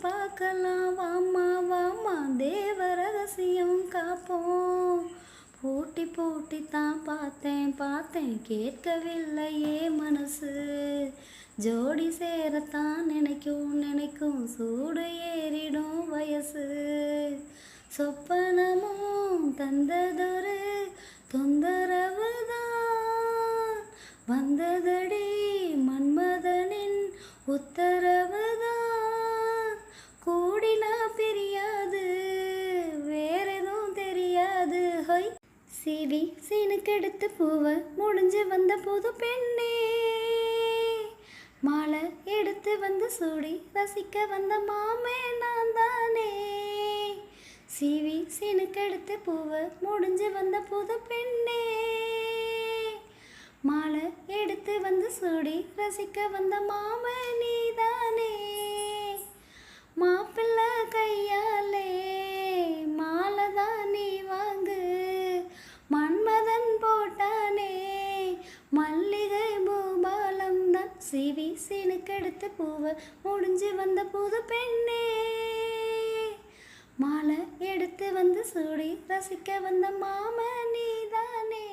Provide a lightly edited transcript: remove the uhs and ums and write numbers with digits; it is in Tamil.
பார்க்கலாம் வாமா வாமா தேவ ரகசியம் காப்போம். பூட்டி பூட்டி தான் பார்த்தேன் பார்த்தேன் கேட்கவில்லையே மனசு. ஜோடி சேரத்தான் நினைக்கும் நினைக்கும் சூடு ஏறிடும் வயசு. சொப்பனமும் தந்ததொரு தொந்தரவுதான் வந்ததடி மன்மதனின் உத்தரவுதான். கூடினா பிரியாது வேறெதுவும் தெரியாது. ஹொய் சீவி சீனுக்கெடுத்து பூவை முடிஞ்சு வந்த புது பெண்ணே. மாலை எடுத்து வந்து சூடி ரசிக்க வந்த மாமே நான் தானே. சீவி சீனுக்கெடுத்து பூவை முடிஞ்சு வந்த புது பெண்ணே. மாலை எடுத்து வந்து சூடி ரசிக்க வந்த மாமே நீதானே. மாப்பிள்ளை கையாலே மாலை தான் நீ வாங்கு. மன்மதன் போட்டானே மல்லிகை பூபாலம் தான். சீவி சீனுக்கெடுத்து பூவை முடிஞ்சு வந்த புது பெண்ணே. மாலை எடுத்து வந்து சூடி ரசிக்க வந்த மாம நீதானே.